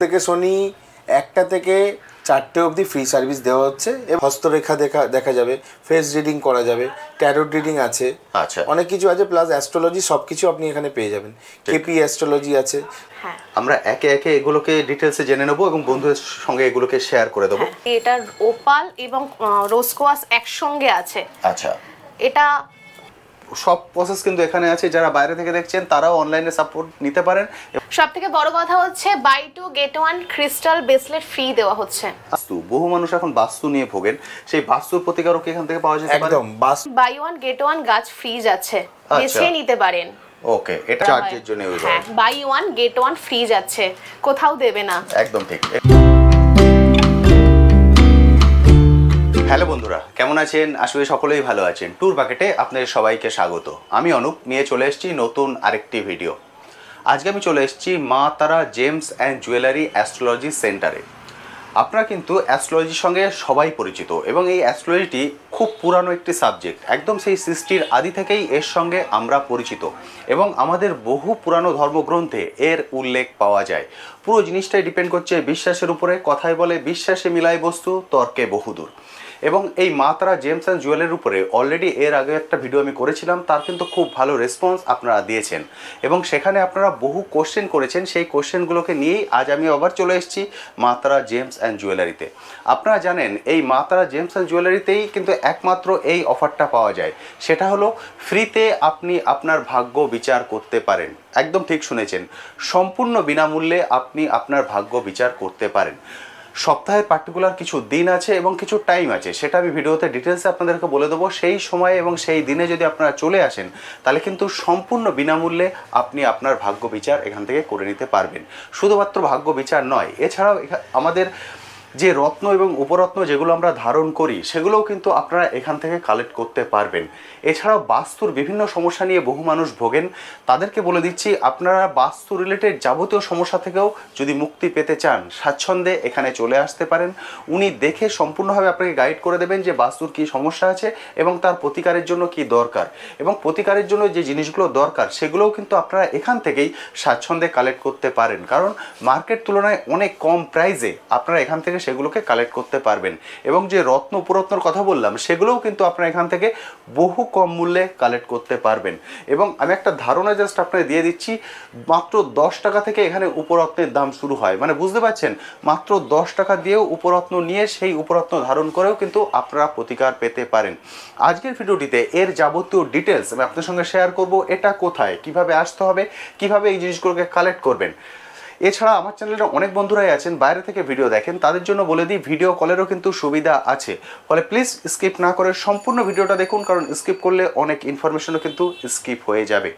থেকে শনি 1টা থেকে 4টে অবধি ফ্রি সার্ভিস দেওয়া হচ্ছে। হস্তরেখা দেখা যাবে, ফেস রিডিং করা যাবে, ট্যারোট রিডিং আছে, আচ্ছা, অনেক কিছু আছে, প্লাস অ্যাস্ট্রোলজি সব কিছু আপনি এখানে পেয়ে যাবেন। কেপি অ্যাস্ট্রোলজি আছে। আমরা একে একে এগুলোকে ডিটেলসে জেনে নেবো এবং বন্ধুদের সঙ্গে এগুলোকে শেয়ার করে দেবো। এটা ওপাল এবং রোজ কোয়ার্টজ একসঙ্গে আছে। আচ্ছা, এটা সব প্রসেস কিন্তু এখানে আছে। যারা বাইরে থেকে দেখছেন তারাও অনলাইনে সাপোর্ট নিতে পারেন। সবথেকে বড় কথা হচ্ছে buy 2 get 1 crystal bracelet free দেওয়া হচ্ছে। বাস্তু, বহু মানুষ এখন বাস্তু নিয়ে ভোগেন, সেই বাস্তুর প্রতিকারও কি এখান থেকে পাওয়া যেতে পারে? একদম, বাই 1 গেট 1 গাছ ফ্রি আছে, বেছে নিতে পারেন। ওকে, এটা চার্জের জন্য ইউজ হয়। বাই 1 গেট 1 ফ্রি আছে, কোথাও দেবে না। একদম ঠিক। হ্যালো বন্ধুরা, কেমন আছেন? আসলে সকলেই ভালো আছেন। ট্যুর বাকেটে আপনাদের সবাইকে স্বাগত। আমি অনুপ নিয়ে চলে এসেছি নতুন আরেকটি ভিডিও। আজকে আমি চলে এসেছি মা তারা জেমস অ্যান্ড জুয়েলারি অ্যাস্ট্রোলজি সেন্টারে। আপনারা কিন্তু অ্যাস্ট্রোলজির সঙ্গে সবাই পরিচিত এবং এই অ্যাস্ট্রোলজিটি খুব পুরানো একটি সাবজেক্ট। একদম সেই সৃষ্টির আদি থেকেই এর সঙ্গে আমরা পরিচিত এবং আমাদের বহু পুরানো ধর্মগ্রন্থে এর উল্লেখ পাওয়া যায়। পুরো জিনিসটাই ডিপেন্ড করছে বিশ্বাসের উপরে। কথায় বলে বিশ্বাসে মিলায় বস্তু, তর্কে বহুদূর। এবং এই মা তারা জেমস অ্যান্ড জুয়েলারির উপরে অলরেডি এর আগে একটা ভিডিও আমি করেছিলাম, তার কিন্তু খুব ভালো রেসপন্স আপনারা দিয়েছেন এবং সেখানে আপনারা বহু কোশ্চেন করেছেন। সেই কোশ্চেনগুলোকে নিয়েই আজ আমি আবার চলে এসেছি মা তারা জেমস অ্যান্ড জুয়েলারিতে। আপনারা জানেন এই মা তারা জেমস অ্যান্ড জুয়েলারিতেই কিন্তু একমাত্র এই অফারটা পাওয়া যায়, সেটা হলো ফ্রিতে আপনি আপনার ভাগ্য বিচার করতে পারেন। একদম ঠিক শুনেছেন, সম্পূর্ণ বিনামূল্যে আপনি আপনার ভাগ্য বিচার করতে পারেন। সপ্তাহের পার্টিকুলার কিছু দিন আছে এবং কিছু টাইম আছে, সেটা আমি ভিডিওতে ডিটেলসে আপনাদেরকে বলে দেবো। সেই সময়ে এবং সেই দিনে যদি আপনারা চলে আসেন তাহলে কিন্তু সম্পূর্ণ বিনামূল্যে আপনি আপনার ভাগ্য বিচার এখান থেকে করে নিতে পারবেন। শুধুমাত্র ভাগ্য বিচার নয়, এছাড়াও আমাদের যে রত্ন এবং উপরত্ন যেগুলো আমরা ধারণ করি সেগুলোও কিন্তু আপনারা এখান থেকে কালেক্ট করতে পারবেন। এছাড়াও বাস্তুর বিভিন্ন সমস্যা নিয়ে বহু মানুষ ভোগেন, তাদেরকে বলে দিচ্ছি আপনারা বাস্তু রিলেটেড যাবতীয় সমস্যা থেকেও যদি মুক্তি পেতে চান স্বাচ্ছন্দ্যে এখানে চলে আসতে পারেন। উনি দেখে সম্পূর্ণভাবে আপনাকে গাইড করে দেবেন যে বাস্তুর কী সমস্যা আছে এবং তার প্রতিকারের জন্য কি দরকার, এবং প্রতিকারের জন্য যে জিনিসগুলো দরকার সেগুলোও কিন্তু আপনারা এখান থেকেই স্বাচ্ছন্দ্যে কালেক্ট করতে পারেন। কারণ মার্কেট তুলনায় অনেক কম প্রাইসে আপনারা এখান থেকে সেগুলোকে কালেক্ট করতে পারবেন। এবং যে রত্ন উপরত্নর কথা বললাম সেগুলোও কিন্তু আপনারা এখান থেকে বহু কম মূল্যে কালেক্ট করতে পারবেন। এবং আমি একটা ধারণা জাস্ট আপনাকে দিয়ে দিচ্ছি, মাত্র 10 টাকা থেকে এখানে উপরত্নের দাম শুরু হয়। মানে বুঝতে পারছেন, মাত্র 10 টাকা দিয়েও উপরত্ন নিয়ে সেই উপরত্ন ধারণ করেও কিন্তু আপনারা প্রতিকার পেতে পারেন। আজকের ভিডিওটিতে এর যাবতীয় ডিটেলস আমি আপনার সঙ্গে শেয়ার করব। এটা কোথায়, কিভাবে আসতে হবে, কিভাবে এই জিনিসগুলোকে কালেক্ট করবেন। এছাড়া আমার চ্যানেলে অনেক বন্ধুরাই আছেন বাইরে থেকে ভিডিও দেখেন, তাদের জন্য বলে দিই ভিডিও কলেরও কিন্তু সুবিধা আছে। ফলে প্লিজ স্কিপ না করে সম্পূর্ণ ভিডিওটা দেখুন, কারণ স্কিপ করলে অনেক ইনফরমেশনও কিন্তু স্কিপ হয়ে যাবে।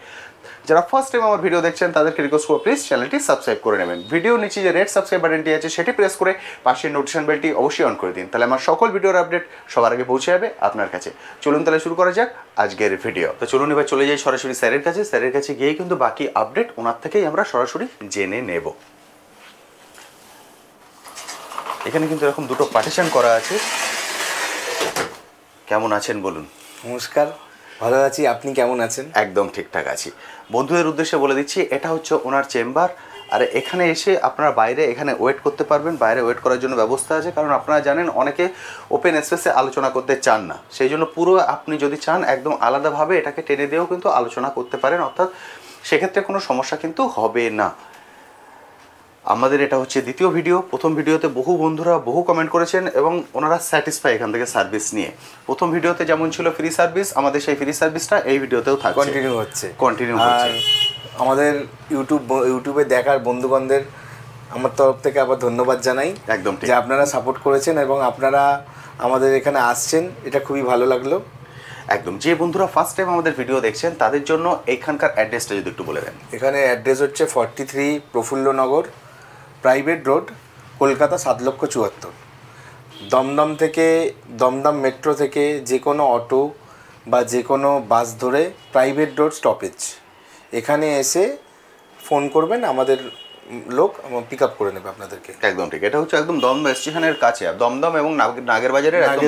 যারা ফার্স্ট টাইম আমার ভিডিও দেখছেন তাদেরকে রিকোয়েস্ট করব প্লিজ চ্যানেলটি সাবস্ক্রাইব করে নেবেন। ভিডিও নিচে যে রেড সাবস্ক্রাইব বাটনটি আছে সেটি প্রেস করে পাশের নোটিফিকেশন বেলটি অবশ্যই অন করে দিন, তাহলে আমার সকল ভিডিওর আপডেট সবার আগে পৌঁছে যাবে আপনার কাছে। চলুন তাহলে শুরু করা যাক আজকের ভিডিও। তো চলুন এবার চলে যাই সরাসরি স্যারের কাছে। স্যারের কাছে গিয়েই কিন্তু বাকি আপডেট ওনার থেকেই আমরা সরাসরি জেনে নেব। এখানে কিন্তু এরকম দুটো পার্টিশন করা আছে। কেমন আছেন বলুন? নমস্কার, ভালো আছি, আপনি কেমন আছেন? একদম ঠিকঠাক আছি। বন্ধুদের উদ্দেশ্যে বলে দিচ্ছি এটা হচ্ছে ওনার চেম্বার, আর এখানে এসে আপনারা বাইরে এখানে ওয়েট করতে পারবেন। বাইরে ওয়েট করার জন্য ব্যবস্থা আছে, কারণ আপনারা জানেন অনেকে ওপেন স্পেসে আলোচনা করতে চান না, সেই জন্য পুরো আপনি যদি চান একদম আলাদাভাবে এটাকে টেনে দিয়েও কিন্তু আলোচনা করতে পারেন, অর্থাৎ সেক্ষেত্রে কোনো সমস্যা কিন্তু হবে না। আমাদের এটা হচ্ছে দ্বিতীয় ভিডিও। প্রথম ভিডিওতে বহু বন্ধুরা বহু কমেন্ট করেছেন এবং ওনারা স্যাটিসফাই এখান থেকে সার্ভিস নিয়ে। প্রথম ভিডিওতে যেমন ছিল ফ্রি সার্ভিস, আমাদের সেই ফ্রি সার্ভিসটা এই ভিডিওতেও থাকছে, কন্টিনিউ হচ্ছে। আমাদের ইউটিউবে দেখার বন্ধুগণদের আমার তরফ থেকে আবার ধন্যবাদ জানাই, একদম যে আপনারা সাপোর্ট করেছেন এবং আপনারা আমাদের এখানে আসছেন, এটা খুবই ভালো লাগলো। একদম। যে বন্ধুরা ফার্স্ট টাইম আমাদের ভিডিও দেখছেন তাদের জন্য এইখানকার অ্যাড্রেসটা যদি একটু বলে দেন। এখানে অ্যাড্রেস হচ্ছে 43 প্রফুল্লনগর, প্রাইভেট রোড, কলকাতা 7,74,000। দমদম থেকে, দমদম মেট্রো থেকে যে কোনো অটো বা যে কোনো বাস ধরে প্রাইভেট রোড স্টপেজ এখানে এসে ফোন করবেন, আমাদের লোক পিক আপ করে নেবে আপনাদেরকে। একদম ঠিক। এটা হচ্ছে একদম দমদম স্টেশনের কাছে, দমদম এবং নাগের বাজারের একদম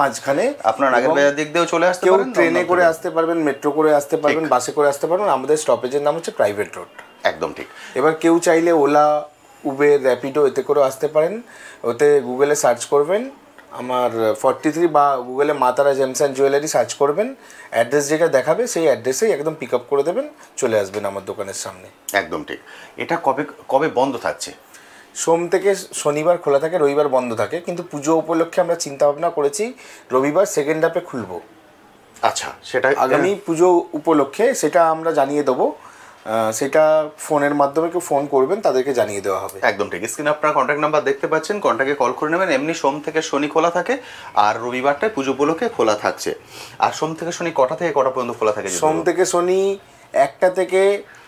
মাঝখানে। আপনার নাগের বাজার দিক দিয়েও চলে আসতে পারেন, ট্রেনে করে আসতে পারবেন, মেট্রো করে আসতে পারবেন, বাসে করে আসতে পারবেন। আমাদের স্টপেজের নাম হচ্ছে প্রাইভেট রোড। একদম ঠিক। এবার কেউ চাইলে ওলা উবের, র্যাপিডো এতে করেও আসতে পারেন। ওতে গুগলে সার্চ করবেন আমার 43 বা গুগলে মা তারা জেমস অ্যান্ড জুয়েলারি সার্চ করবেন, অ্যাড্রেস যেটা দেখাবে সেই অ্যাড্রেসেই একদম পিক আপ করে দেবেন, চলে আসবেন আমার দোকানের সামনে। একদম ঠিক। এটা কবে কবে বন্ধ থাকছে? সোম থেকে শনিবার খোলা থাকে, রবিবার বন্ধ থাকে, কিন্তু পুজো উপলক্ষে আমরা চিন্তা ভাবনা করেছি রবিবার সেকেন্ড হাফে খুলবো। আচ্ছা, সেটা আগামী পুজো উপলক্ষে সেটা আমরা জানিয়ে দেবো, সেটা ফোনের মাধ্যমে কেউ ফোন করবেন তাদেরকে জানিয়ে দেওয়া হবে। একদম ঠিক। স্ক্রিনে আপনার কন্ট্যাক্ট নাম্বার দেখতে পাচ্ছেন, কন্ট্যাক্টে কল করে নেবেন। এমনি সোম থেকে শনি খোলা থাকে, আর রবিবারটায় পুজো উপলক্ষে খোলা থাকছে। আর সোম থেকে শনি কটা থেকে কটা পর্যন্ত খোলা থাকে? সোম থেকে শনি 1টা থেকে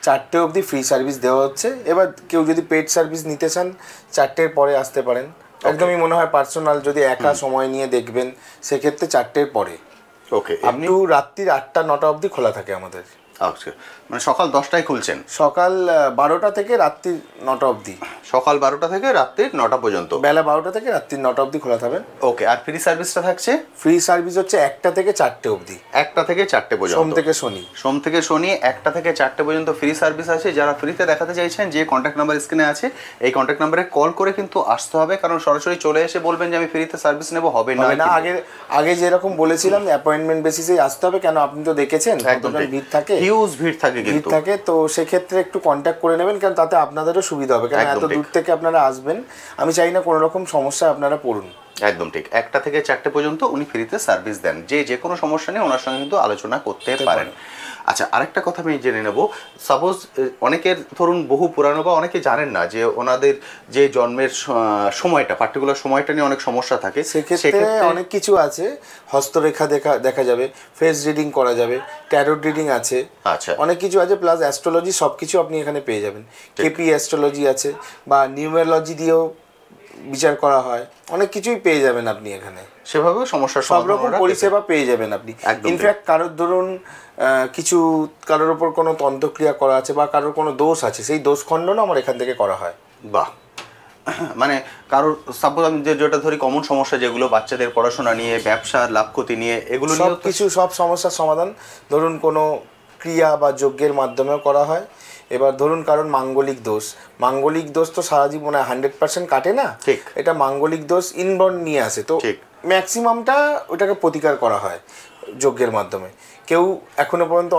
4টে অবধি ফ্রি সার্ভিস দেওয়া হচ্ছে। এবার কেউ যদি পেড সার্ভিস নিতে চান 4টের পরে আসতে পারেন। একদমই মনে হয় পার্সোনাল যদি একা সময় নিয়ে দেখবেন সেক্ষেত্রে 4টের পরে। ওকে। আপনি রাত্রির 8টা 9টা অবধি খোলা থাকে আমাদের। আচ্ছা, মানে সকাল 10টায় খুলছেন? সকাল 12টা থেকে রাত্রি 9টা অবধি। সকাল 12টা থেকে রাত্রি 9টা পর্যন্ত? বেলা 12টা থেকে রাত্রি 9টা অবধি খোলা থাকবে। ওকে। আর ফ্রি সার্ভিসটা থাকছে? ফ্রি সার্ভিস হচ্ছে 1টা থেকে 4টে অবধি। 1টা থেকে 4টে পর্যন্ত? সোম থেকে শনি। সোম থেকে শনি 1টা থেকে 4টে পর্যন্ত ফ্রি সার্ভিস আছে। যারা ফ্রিতে দেখাতে চাইছেন, যে কন্ট্যাক্ট নাম্বার স্ক্রিনে আছে এই কন্ট্যাক্ট নাম্বারে কল করে কিন্তু আসতে হবে, কারণ সরাসরি চলে এসে বলবেন যে আমি ফ্রিতে সার্ভিস নেব, হবে না। আগে যেরকম বলেছিলাম অ্যাপয়েন্টমেন্ট বেসিসে আসতে হবে, কেন আপনি তো দেখেছেন কতটা ভিড় থাকে, হিউজ ভিড় থাকে কিন্তু। থাকে, তো সেক্ষেত্রে একটু কন্ট্যাক্ট করে নেবেন, কারণ তাতে আপনাদেরও সুবিধা হবে, কারণ এত দূর থেকে আপনারা আসবেন, আমি চাই না কোনো রকম সমস্যা আপনারা পড়ুন। একদম ঠিক। 1টা থেকে 4টে পর্যন্ত উনি ফ্রিতে সার্ভিস দেন, যে কোনো সমস্যা নিয়ে ওনার সঙ্গে কিন্তু আলোচনা করতে পারেন। আচ্ছা, আরেকটা কথা আমি জেনে নেব। সাপোজ অনেকের ধরুন বহু পুরানো বা অনেকে জানেন না যে ওনাদের যে জন্মের সময়টা, পার্টিকুলার সময়টা নিয়ে অনেক সমস্যা থাকে, সেক্ষেত্রে অনেক কিছু আছে। হস্তরেখা দেখা যাবে, ফেস রিডিং করা যাবে, ট্যারোট রিডিং আছে, আচ্ছা, অনেক কিছু আছে, প্লাস অ্যাস্ট্রোলজি সব কিছু আপনি এখানে পেয়ে যাবেন। কেপি অ্যাস্ট্রোলজি আছে, বা নিউমেরোলজি দিয়েও বিচার করা হয়, অনেক কিছুই পেয়ে যাবেন আপনি এখানে। সেভাবে সমস্যার সব রকম পরিষেবা পেয়ে যাবেন আপনি। ইনফ্যাক্ট কারোর ধরুন কারোর ওপর কোনো তন্ত্রক্রিয়া করা আছে বা কারোর কোনো দোষ আছে, সেই দোষ খণ্ডনও আমার এখান থেকে করা হয়। বাহ। মানে কারোর সাপোজ আমি যেটা ধরি কমন সমস্যা যেগুলো বাচ্চাদের পড়াশোনা নিয়ে, ব্যবসার লাভ ক্ষতি নিয়ে, এগুলো সব কিছু, সব সমস্যার সমাধান ধরুন কোনো ক্রিয়া বা যজ্ঞের মাধ্যমেও করা হয়। এবার ধরুন কারণ মাঙ্গলিক দোষ তো সারা জীবনে 100% কাটে না, এটা মাঙ্গলিক দোষ ইনবর্ন নিয়ে আসে, তো ম্যাক্সিমামটা ওটাকে প্রতিকার করা হয় যজ্ঞের মাধ্যমে। কেউ এখনো পর্যন্ত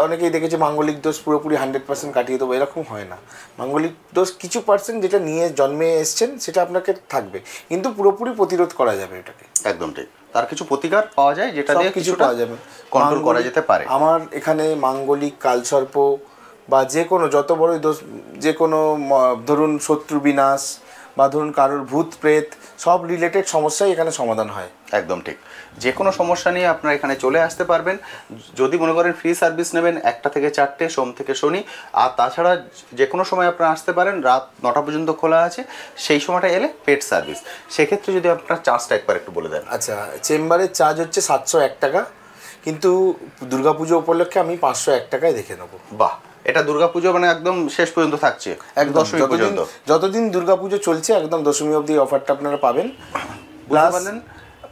অনেকেই দেখেছে মাঙ্গলিক দোষ পুরোপুরি 100% কাটিয়ে দেবো, এরকম হয় না। মাঙ্গলিক দোষ কিছু পার্সেন্ট যেটা নিয়ে জন্মে এসছেন সেটা আপনাকে থাকবে, কিন্তু পুরোপুরি প্রতিরোধ করা যাবে এটাকে। একদম ঠিক। তার কিছু প্রতিকার পাওয়া যায় যেটা দিয়ে কিছু পাওয়া যাবে, কন্ট্রোল করা যেতে পারে। আমার এখানে মাঙ্গলিক, কালসর্প বা যে কোনো যত বড়ই দোষ, যে কোনো ধরুন শত্রু বিনাশ বা ধরুন কারোর ভূত প্রেত, সব রিলেটেড সমস্যাই এখানে সমাধান হয়। একদম ঠিক। যে কোনো সমস্যা নিয়ে আপনারা এখানে চলে আসতে পারবেন। যদি মনে করেন ফ্রি সার্ভিস নেবেন 1টা থেকে 4টে সোম থেকে শনি, আর তাছাড়া যে কোনো সময় আপনারা আসতে পারেন, রাত 9টা পর্যন্ত খোলা আছে, সেই সময়টা এলে পেড সার্ভিস। সেক্ষেত্রে যদি আপনার চার্জটা একবার একটু বলে দেন। আচ্ছা, চেম্বারের চার্জ হচ্ছে 701 টাকা, কিন্তু দুর্গাপুজো উপলক্ষে আমি 501 টাকায় দেখে নেবো। বাহ, এটা দুর্গাপুজো মানে একদম শেষ পর্যন্ত থাকছে, একদম দশমী পর্যন্ত, যতদিন দুর্গাপুজো চলছে একদম দশমী অবধি অফারটা আপনারা পাবেন।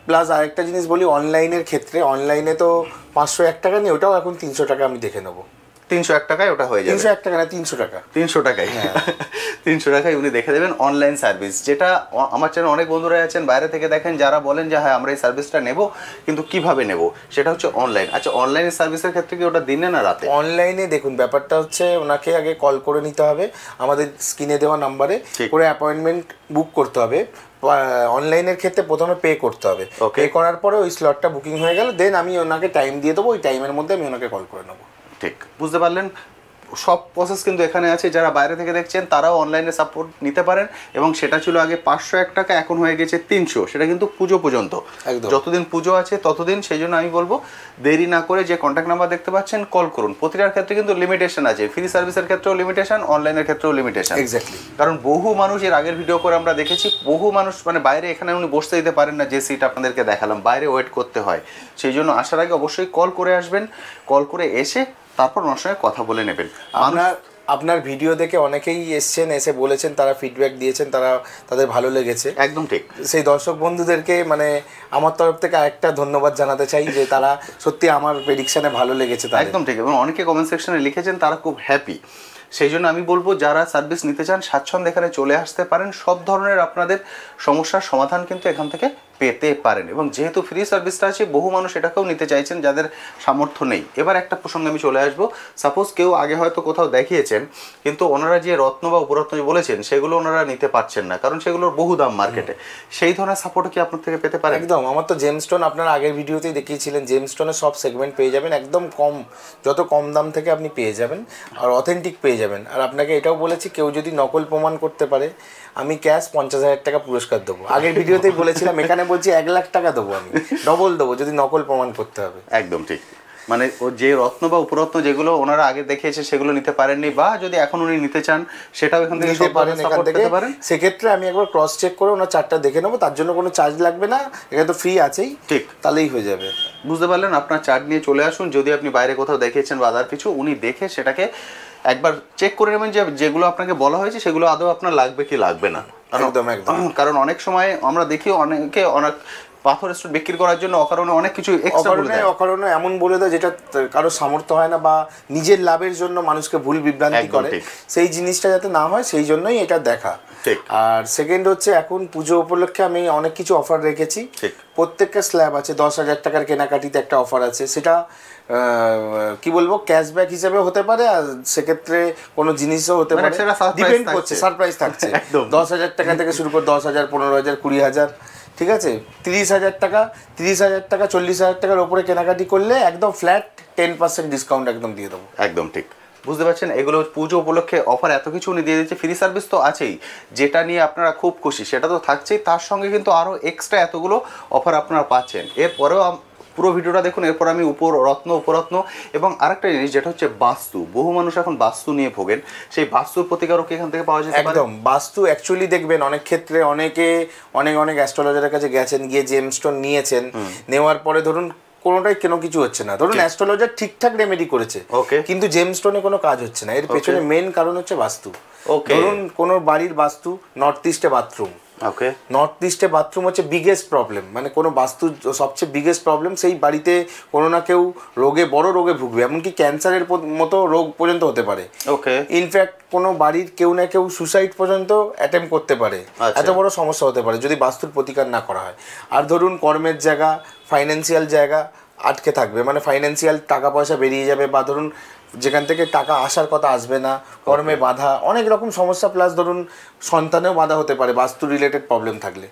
প্লাস আরেকটা জিনিস বলি, অনলাইনের ক্ষেত্রে, অনলাইনে তো 501 টাকা নেই, ওটাও এখন 300 টাকা আমি দেখে নেবো। 301 টাকায় ওটা হয়ে যাবে? 301 টাকা না, 300 টাকা। 300 টাকায়? 300 টাকায় উনি দেখে দেবেন অনলাইন সার্ভিস। যেটা আমার চ্যানেলে অনেক বন্ধুরা আছেন বাইরে থেকে দেখেন, যারা বলেন যে হ্যাঁ আমরা এই সার্ভিসটা নেব, কিন্তু কিভাবে নেব, সেটা হচ্ছে অনলাইন। আচ্ছা, অনলাইনের সার্ভিসের ক্ষেত্রে কি ওটা দিনে না রাতে? অনলাইনে দেখুন, ব্যাপারটা হচ্ছে ওনাকে আগে কল করে নিতে হবে আমাদের স্ক্রিনে দেওয়া নাম্বারে, করে অ্যাপয়েন্টমেন্ট বুক করতে হবে। অনলাইনের ক্ষেত্রে প্রথমে পে করতে হবে, পে করার পরে ওই স্লটটা বুকিং হয়ে গেল, দেন আমি ওনাকে টাইম দিয়ে দেবো, ওই টাইমের মধ্যে আমি ওনাকে কল করে নেবো। ঠিক, বুঝতে পারলেন? সব প্রসেস কিন্তু এখানে আছে। যারা বাইরে থেকে দেখছেন তারাও অনলাইনে সাপোর্ট নিতে পারেন, এবং সেটা ছিল আগে 501 টাকা, এখন হয়ে গেছে 300। সেটা কিন্তু পুজো পর্যন্ত, যতদিন পুজো আছে ততদিন। সেই জন্য আমি বলবো দেরি না করে যে কন্ট্যাক্ট নাম্বার দেখতে পাচ্ছেন কল করুন। প্রতিটার ক্ষেত্রে কিন্তু লিমিটেশন আছে, ফ্রি সার্ভিসের ক্ষেত্রেও লিমিটেশন, অনলাইনের ক্ষেত্রেও লিমিটেশন। এক্স্যাক্টলি, কারণ বহু মানুষ, এর আগের ভিডিও করে আমরা দেখেছি, বহু মানুষ মানে বাইরে, এখানে উনি বসতে দিতে পারেন না, যে সিট আপনাদেরকে দেখালাম, বাইরে ওয়েট করতে হয়। সেই জন্য আসার আগে অবশ্যই কল করে আসবেন, কল করে এসে তারপর ওনার সঙ্গে কথা বলে নেবেন। আপনার ভিডিও দেখে অনেকেই এসছেন, এসে বলেছেন, তারা ফিডব্যাক দিয়েছেন, তাদের ভালো লেগেছে। একদম ঠিক। সেই দর্শক বন্ধুদেরকে মানে আমার তরফ থেকে আরেকটা ধন্যবাদ জানাতে চাই, যে তারা সত্যি আমার প্রেডিকশনে ভালো লেগেছে। একদম ঠিক। এবং অনেকে কমেন্ট সেকশনে লিখেছেন তারা খুব হ্যাপি। সেই জন্য আমি বলবো যারা সার্ভিস নিতে চান স্বাচ্ছন্দ্যে এখানে চলে আসতে পারেন, সব ধরনের আপনাদের সমস্যার সমাধান কিন্তু এখান থেকে পেতে পারেন। এবং যেহেতু ফ্রি সার্ভিসটা আছে, বহু মানুষ এটাকেও নিতে চাইছেন যাদের সামর্থ্য নেই। এবার একটা প্রসঙ্গে আমি চলে আসবো, সাপোজ কেউ আগে হয়তো কোথাও দেখিয়েছেন, কিন্তু ওনারা যে রত্ন বা উপরত্ন বলেছেন সেগুলো ওনারা নিতে পারছেন না, কারণ সেগুলোর বহু দাম মার্কেটে। সেই ধরনের সাপোর্ট কি আপনার থেকে পেতে পারেন? একদম। আমার তো জেমস্টোন আপনার আগের ভিডিওতেই দেখিয়েছিলেন, জেমস্টোনের সব সেগমেন্ট পেয়ে যাবেন একদম কম, যত কম দাম থেকে আপনি পেয়ে যাবেন, আর অথেন্টিক পেয়ে যাবেন। আর আপনাকে এটাও বলেছি, কেউ যদি নকল প্রমাণ করতে পারে আমি ক্যাশ 50,000 টাকা পুরস্কার দেবো। আগের ভিডিওতেই বলেছিলাম, এখানে বলছি 1 লাখ টাকা দেবো, আমি ডবল দেবো যদি নকল প্রমাণ করতে হবে। একদম ঠিক। মানে ও যে রত্ন বা উপরত্ন যেগুলো ওনারা আগে দেখিয়েছে সেগুলো নিতে পারেননি, বা যদি এখন উনি নিতে চান সেটাও এখান থেকে নিতে পারেন, এখান থেকে সেক্ষেত্রে আমি একবার ক্রস চেক করে ওনার চার্টটা দেখে নেবো, তার জন্য কোনো চার্জ লাগবে না, এখানে তো ফ্রি আছেই, ঠিক, তাহলেই হয়ে যাবে। বুঝতে পারলেন? আপনার চার্ট নিয়ে চলে আসুন, যদি আপনি বাইরে কোথাও দেখিয়েছেন বা আদার কিছু, উনি দেখে সেটাকে একবার চেক করে নেবেন যে যেগুলো আপনাকে বলা হয়েছে সেগুলো আদৌ আপনার লাগবে কি লাগবে না। একদম একদম। কারণ অনেক সময় আমরা দেখি অনেকে অনেক পাথর স্টোন বিক্রি করার জন্য অকারণে অনেক কিছু অকারণে এমন বলে দেয় যেটা কারো সামর্থ্য হয় না, বা নিজের লাভের জন্য মানুষকে ভুল বিভ্রান্তি করে, সেই জিনিসটা যাতে না হয় সেই জন্যই এটা দেখা। আর সেকেন্ড হচ্ছে, এখন পুজো উপলক্ষে আমি অনেক কিছু অফার রেখেছি। প্রত্যেকটা স্ল্যাব আছে 10,000 টাকার কেনাকাটিতে একটা অফার আছে, সেটা কি বলবো ক্যাশব্যাক হিসেবে হতে পারে, আর সেক্ষেত্রে কোনো জিনিসও হতে পারে, ডিপেন্ড করছে, সারপ্রাইজ থাকছে। 10,000 টাকা থেকে শুরু করে 10,000, 15,000, 20,000, ঠিক আছে, 30,000 টাকা, 30,000 টাকা, 40,000 টাকার ওপরে কেনাকাটি করলে একদম ফ্ল্যাট 10% ডিসকাউন্ট একদম দিয়ে দেবো। একদম ঠিক, বুঝতে পারছেন? এগুলো পুজো উপলক্ষে অফার এত কিছু উনি দিয়ে দিচ্ছে। ফ্রি সার্ভিস তো আছেই, যেটা নিয়ে আপনারা খুব খুশি সেটা তো থাকছেই, তার সঙ্গে কিন্তু আরও এক্সট্রা এতগুলো অফার আপনারা পাচ্ছেন। এরপরেও পুরো ভিডিওটা দেখুন, এরপর আমি উপরত্ন এবং আরেকটা জিনিস যেটা হচ্ছে বাস্তু। বহু মানুষ এখন বাস্তু নিয়ে ভোগেন, সেই বাস্তুর প্রতিকারও কি এখান থেকে পাওয়া যেতে পারে? একদম। বাস্তু অ্যাকচুয়ালি দেখবেন অনেক ক্ষেত্রে অনেকে অনেক অ্যাস্ট্রোলজারের কাছে গেছেন, গিয়ে জেমস্টোন নিয়েছেন, নেওয়ার পরে ধরুন কোনোটাই কোনো কিছু হচ্ছে না, ধরুন অ্যাস্ট্রোলজার ঠিকঠাক রেমেডি করেছে, কিন্তু জেমস্টোনে কোনো কাজ হচ্ছে না। এর পেছনে মেন কারণ হচ্ছে বাস্তু। ধরুন কোনো বাড়ির বাস্তু, নর্থ ইস্টে বাথরুম, নর্থ ইস্টে বাথরুম হচ্ছে বিগেস্ট প্রবলেম, মানে কোনো বাস্তু সবচেয়ে বিগেস্ট প্রবলেম। সেই বাড়িতে কোনো না কেউ বড় রোগে ভুগবে, এমনকি ক্যান্সারের মতো রোগ পর্যন্ত হতে পারে। ইনফ্যাক্ট কোনো বাড়ির কেউ না কেউ সুসাইড পর্যন্ত অ্যাটেম্প করতে পারে, এত বড় সমস্যা হতে পারে যদি বাস্তুর প্রতিকার না করা হয়। আর ধরুন কর্মের জায়গা, ফাইন্যান্সিয়াল জায়গা আটকে থাকবে, মানে ফাইন্যান্সিয়াল টাকা পয়সা বেরিয়ে যাবে, বা ধরুন যেখান থেকে টাকা আসার কথা আসবে না, কর্মে বাধা, অনেক রকম সমস্যা, প্লাস ধরুন সন্তানেও বাধা হতে পারে বাস্তু রিলেটেড প্রবলেম থাকলে।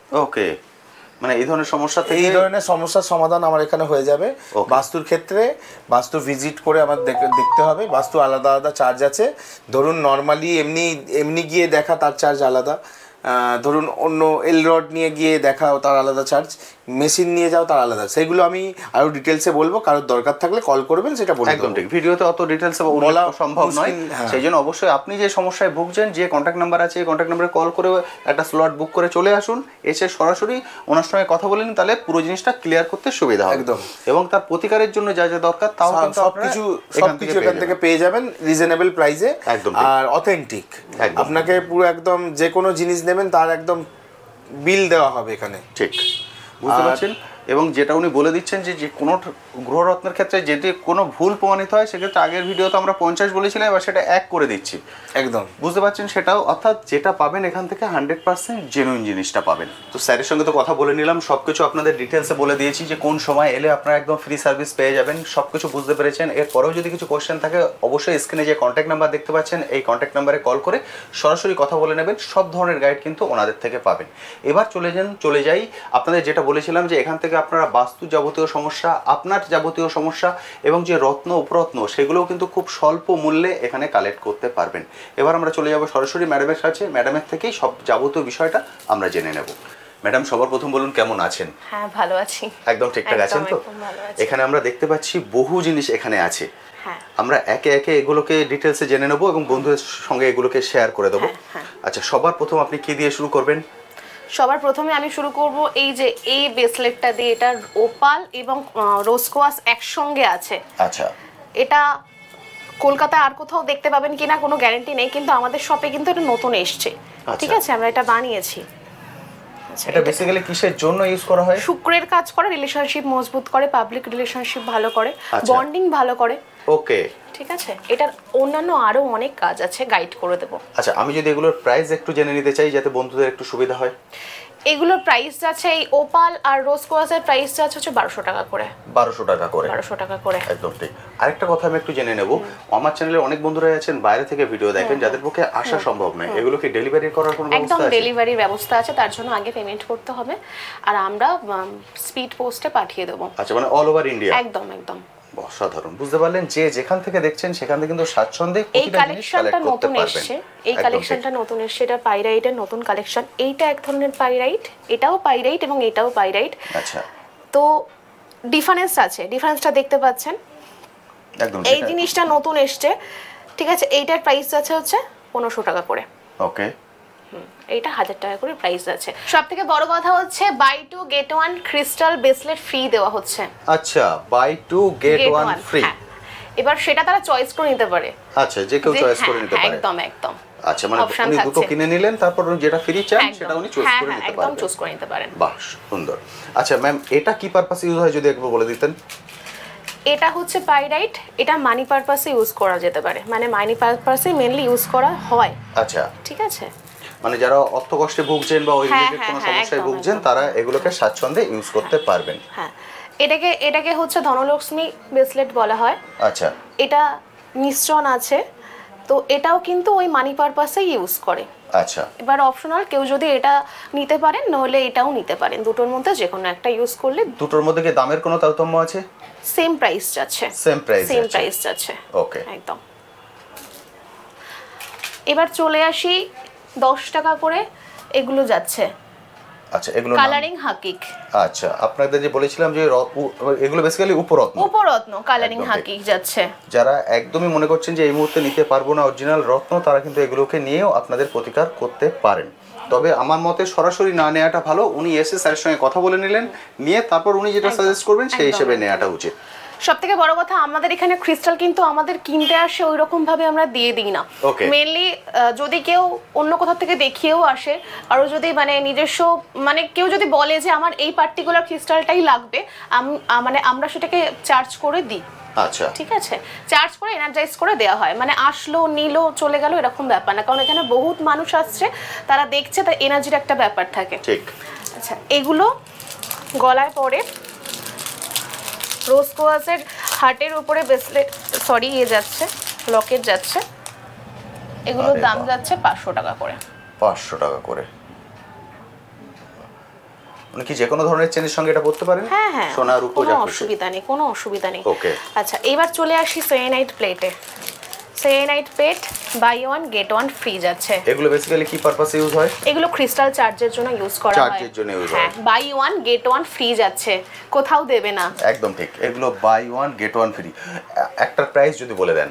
মানে এই ধরনের সমস্যা থেকে, এই ধরনের সমস্যার সমাধান আমার এখানে হয়ে যাবে। বাস্তুর ক্ষেত্রে বাস্তু ভিজিট করে আমার দেখতে হবে, বাস্তু আলাদা আলাদা চার্জ আছে। ধরুন নর্মালি এমনি গিয়ে দেখা তার চার্জ আলাদা, ধরুন অন্য এল রড নিয়ে গিয়ে দেখাও তার আলাদা চার্জ, মেশিন নিয়ে যাও তার আলাদা। সেইগুলো আমি আরো ডিটেলসে বলবো, কারোর দরকার থাকলে কল করবেন, সেটা বলবো। একদম ঠিক, ভিডিওতে অত ডিটেলসে বলা সম্ভব নয়, সেই জন্য অবশ্যই আপনি যে সমস্যায় ভুগছেন, যে কন্ট্যাক্ট নাম্বার আছে এই কন্ট্যাক্ট নাম্বারে কল করে একটা স্লট বুক করে চলে আসুন, এসে সরাসরি ওনার সঙ্গে কথা বলেন, তাহলে পুরো জিনিসটা ক্লিয়ার করতে সুবিধা হবে। একদম। এবং তার প্রতিকারের জন্য যা যা দরকার তাও সবকিছু এখান থেকে পেয়ে যাবেন রিজনেবল প্রাইসে, আর অথেন্টিক। আপনাকে পুরো একদম যে কোনো জিনিস নেবেন তার একদম বিল দেওয়া হবে এখানে। ঠিক, বুঝতে পারছেন? এবং যেটা উনি বলে দিচ্ছেন যে কোনো গ্রহরত্নের ক্ষেত্রে যদি কোনো ভুল প্রমাণিত হয়, সেক্ষেত্রে আগের ভিডিওতে আমরা 50 বলেছিলাম, এবার সেটা 1 করে দিচ্ছি। একদম, বুঝতে পারছেন? সেটাও অর্থাৎ যেটা পাবেন এখান থেকে 100% জেনুইন জিনিসটা পাবেন। তো স্যারের সঙ্গে তো কথা বলে নিলাম, সব কিছু আপনাদের ডিটেলসে বলে দিয়েছি যে কোন সময় এলে আপনারা একদম ফ্রি সার্ভিস পেয়ে যাবেন, সব কিছু বুঝতে পেরেছেন। এরপরেও যদি কিছু কোয়েশ্চেন থাকে, অবশ্যই স্ক্রিনে যে কন্ট্যাক্ট নাম্বার দেখতে পাচ্ছেন, এই কন্ট্যাক্ট নাম্বারে কল করে সরাসরি কথা বলে নেবেন, সব ধরনের গাইড কিন্তু ওনাদের থেকে পাবেন। এবার চলে যাই আপনাদের যেটা বলেছিলাম, যে এখান থেকে আপনারা বাস্তু যাবতীয় সমস্যা, আপনার যাবতীয় সমস্যা এবং যে রত্ন উপরত্ন, সেগুলোও কিন্তু খুব স্বল্প মূল্যে এখানে কালেক্ট করতে পারবেন। এবার আমরা চলে যাব সরাসরি ম্যাডামের কাছে, ম্যাডামের থেকেই সব যাবতীয় বিষয়টা আমরা জেনে নেব। ম্যাডাম, সবার প্রথম বলুন কেমন আছেন? হ্যাঁ, ভালো আছি। একদম ঠিকঠাক আছেন তো? এখানে আমরা দেখতে পাচ্ছি বহু জিনিস এখানে আছে, আমরা একে একে এগুলোকে ডিটেলসে জেনে নেব এবং বন্ধুদের সঙ্গে এগুলোকে শেয়ার করে দেবো। আচ্ছা, সবার প্রথম আপনি কি দিয়ে শুরু করবেন? সবার প্রথমে আমি শুরু করব এই যে এই ব্রেসলেটটা দিয়ে। এটা ওপাল এবং রোজকোয়াস একসঙ্গে আছে। আচ্ছা, এটা কলকাতায় আর কোথাও দেখতে পাবেন কিনা কোনো গ্যারান্টি নেই, কিন্তু আমাদের শপে কিন্তু এটা নতুন এসছে। ঠিক আছে, আমরা এটা বানিয়েছি। এটা বেসিক্যালি কিসের জন্য ইউজ করা হয়? শুক্রের কাজ করে, রিলেশনশিপ মজবুত করে, পাবলিক রিলেশনশিপ ভালো করে, বন্ডিং ভালো করে। ওকে, ঠিক আছে। এটার অন্যান্য আরো অনেক কাজ আছে, গাইড করে দেবো। আচ্ছা আমি যদি এগুলোর প্রাইস একটু জেনে নিতে চাই যাতে বন্ধুদের একটু সুবিধা হয়। এগুলোর প্রাইস যাচ্ছে, এই ওপাল আর রোজ কোয়ার্টজের প্রাইস যাচ্ছে হচ্ছে 1200 টাকা করে। 1200 টাকা করে, 1200 টাকা করে, একদম ঠিক। আরেকটা কথা আমি একটু জেনে নেব, আমার চ্যানেলে অনেক বন্ধুরা আছেন বাইরে থেকে ভিডিও দেখেন, যাদের পক্ষে আসা সম্ভব নয়, এগুলো কি ডেলিভারি করার কোনো একদম ব্যবস্থা আছে? ডেলিভারির ব্যবস্থা আছে, তার জন্য আগে পেমেন্ট করতে হবে আর আমরা স্পিড পোস্টে পাঠিয়ে দেবো। আচ্ছা, মানে অল ওভার ইন্ডিয়া? একদম একদম। অসাধারণ, বুঝতে পারলেন যে যেখান থেকে দেখছেন সেখান থেকে কিন্তু স্বাচ্ছন্দ্যে এই কালেকশনটা নতুন এসেছে, এই কালেকশনটা নতুন এসেছে, এটা পাইরাইটের নতুন কালেকশন। এইটা এক ধরনের পাইরাইট, এটাও পাইরাইট এবং এটাও পাইরাইট। আচ্ছা, তো ডিফারেন্স আছে, ডিফারেন্সটা দেখতে পাচ্ছেন। একদম এই জিনিসটা নতুন এসেছে, ঠিক আছে। এইটার প্রাইস আছে হচ্ছে 1500 টাকা করে। ওকে, এইটা 1000 টাকা করে প্রাইস আছে। সবথেকে বড় কথা হচ্ছে buy 2 get 1 crystal bracelet free দেওয়া হচ্ছে। আচ্ছা, বাই 2 গেট 1 ফ্রি। এবার সেটা তারা চয়েস করে নিতে পারে। আচ্ছা, যে কেউ চয়েস করে নিতে পারে। একদম একদম। আচ্ছা, মানে উনি দুটো কিনে নিলেন, তারপর যেটা ফ্রি চান সেটা উনি চুজ করে নিতে পারেন। একদম চুজ করে নিতে পারেন। বাহ, সুন্দর। আচ্ছা ম্যাম, এটা কি পারপাসে ইউজ হয় যদি একবার বলে দিতেন? এটা হচ্ছে পাইরাইট, এটা মানি পারপাসে ইউজ করা যেতে পারে, মানে মানি পারপাসে মেইনলি ইউজ করা হয়। আচ্ছা, ঠিক আছে। মানে যারা অর্থ কষ্টে ভুগছেন বা ওই রিলেটেড কোনো সমস্যায় ভুগছেন তারা এগুলোকে স্বাচ্ছন্দ্যে ইউজ করতে পারবেন। হ্যাঁ, এটাকে হচ্ছে ধনলক্ষ্মী ব্রেসলেট বলা হয়। আচ্ছা, এটা মিশ্রণ আছে, তো এটাও কিন্তু ওই মানি পারপাসে ইউজ করে। আচ্ছা, এবার অপশনাল, কেউ যদি এটা নিতে পারেন নহলে এটাও নিতে পারেন, দুটোর মধ্যে যে কোনো একটা ইউজ করলে। দুটোর মধ্যে কি দামের কোনো তারতম্য আছে? সেম প্রাইস যাচ্ছে, সেম প্রাইস যাচ্ছে। ওকে, একদম। এবার চলে আসি 10 টাকা করে এগুলো যাচ্ছে। আচ্ছা, এগুলো কালারিং হাকিক। আচ্ছা, আপনাদের যে বলেছিলাম যে এগুলো বেসিক্যালি উপরত্ন কালারিং হাকিক যাচ্ছে। যারা একদমই মনে করছেন যে এই মুহূর্তে নিতে পারবো না অরিজিনাল রত্ন, তারা কিন্তু এগুলোকে নিয়েও আপনাদের প্রতিকার করতে পারেন। তবে আমার মতে সরাসরি না নেওয়াটা ভালো, উনি এসে স্যারের সঙ্গে কথা বলে নিলেন, নিয়ে তারপর উনি যেটা সাজেস্ট করবেন সেই হিসেবে নেওয়াটা উচিত। সব থেকে বড় কথা, আমাদের এখানে ক্রিস্টাল কিন্তু আমাদের কিনতে আসে ওই রকম ভাবে আমরা দিয়ে দিই না। মেইনলি যদি কেউ অন্য কোথাও থেকে দেখিয়েও আসে, আর যদি মানে নিজস্ব মানে কেউ যদি বলে যে আমার এই পার্টিকুলার ক্রিস্টালটাই লাগবে, মানে আমরা সেটাকে চার্জ করে দিই। আচ্ছা, ঠিক আছে, চার্জ করে এনার্জাইজ করে দেওয়া হয়, মানে আসলো নিলো চলে গেল এরকম ব্যাপার না, কারণ এখানে বহুত মানুষ আসছে, তারা দেখছে, তার এনার্জির একটা ব্যাপার থাকে। ঠিক। আচ্ছা, এগুলো গলায় পরে রোজ কোয়ার্টজের হার্টের উপরে ব্রেসলেট যাচ্ছে, লকেট যাচ্ছে। এগুলোর দাম যাচ্ছে 500 টাকা করে। 500 টাকা করে। মানে কি যে কোনো ধরনের চেনের সঙ্গে এটা পড়তে পারেন? হ্যাঁ হ্যাঁ, সোনার উপর কোনো অসুবিধা নেই, কোনো অসুবিধা নেই। ওকে, আচ্ছা, এবার চলে আসি সেয়েনাইট প্লেটে। সেয়েনাইট প্লেট বাই 1 গেট 1 ফ্রি যাচ্ছে। এগুলো বেসিক্যালি কি পারপাসে ইউজ হয়? এগুলো ক্রিস্টাল চার্জের জন্য ইউজ করা হয়। চার্জের জন্য ইউজ হয়। হ্যাঁ, বাই 1 গেট 1 ফ্রি যাচ্ছে, কোথাও দেবে না। একদম ঠিক, এগুলো বাই 1 গেট 1 ফ্রি। একটার প্রাইস যদি বলে দেন।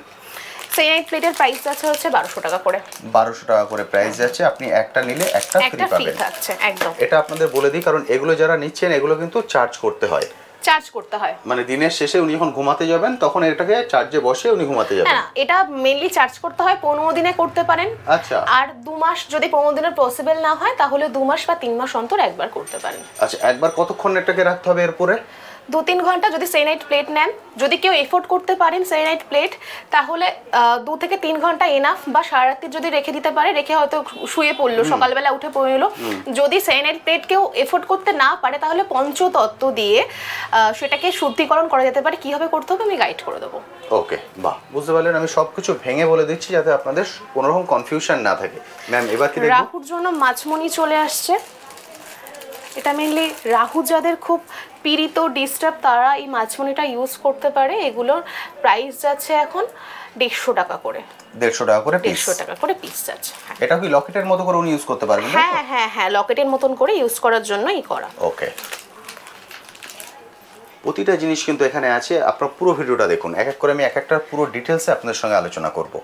সেয়েনাইট প্লেটের প্রাইস যাচ্ছে হচ্ছে 1200 টাকা করে। 1200 টাকা করে প্রাইস যাচ্ছে, আপনি একটা নিলে একটা ফ্রি পাবেন। থাকছে একদম। এটা আপনাদের বলে দিই, কারণ এগুলো যারা নিচ্ছেন এগুলো কিন্তু চার্জ করতে হয়। চার্জ করতে হয়, মানে দিনের শেষে উনি যখন ঘুমাতে যাবেন তখন এটাকে চার্জে বসে উনি ঘুমাতে যাবেন। হ্যাঁ, এটা মেইনলি চার্জ করতে হয় 15 দিনে করতে পারেন। আচ্ছা, আর 2 মাস যদি 15 দিনের পসিবল না হয় তাহলে 2 মাস বা 3 মাস অন্তর একবার করতে পারেন। আচ্ছা, একবার কতক্ষণ এটাকে রাখতে হবে এরপরে? 2-3 ঘন্টা যদি সেয়েনাইট প্লেট নেন, যদি কেউ এফোর্ড করতে পারেন সেয়েনাইট প্লেট, তাহলে 2 থেকে 3 ঘন্টা এনাফ, বা সারা রাত্রি যদি রেখে দিতে পারে, রেখে হয়তো শুয়ে পড়লো, সকালবেলা উঠে পড়লো। যদি সেয়েনাইট প্লেট কেউ এফোর্ড করতে না পারে তাহলে পঞ্চতত্ত্ব দিয়ে সেটাকে শুদ্ধিকরণ করা যেতে পারে। কিভাবে করতে হবে আমি গাইড করে দেবো। ওকে, বাহ, বুঝতে পারলেন। আমি সবকিছু ভেঙে বলে দিচ্ছি যাতে আপনাদের কোনো রকম কনফিউশন না থাকে। ম্যাম, এবার কি দেখব? রাহুর জন্য মাছমণি চলে আসছে। এটা মেইনলি রাহু যাদের খুব পীড়িত, ডিস্টার্ব, তারা এই মাছমণিটা ইউজ করতে পারে। এগুলোর প্রাইস যাচ্ছে এখন 150 টাকা করে। 150 টাকা করে পিস? 150 টাকা করে পিস যাচ্ছে। এটা কি লকেটের মতো করে উনি ইউজ করতে পারবেন? হ্যাঁ হ্যাঁ হ্যাঁ, লকেটের মতন করে ইউজ করার জন্যই করা। ওকে, প্রতিটা জিনিস কিন্তু এখানে আছে, আপনারা পুরো ভিডিওটা দেখুন। এক এক করে আমি এক একটা পুরো ডিটেলসে আপনাদের সঙ্গে আলোচনা করব।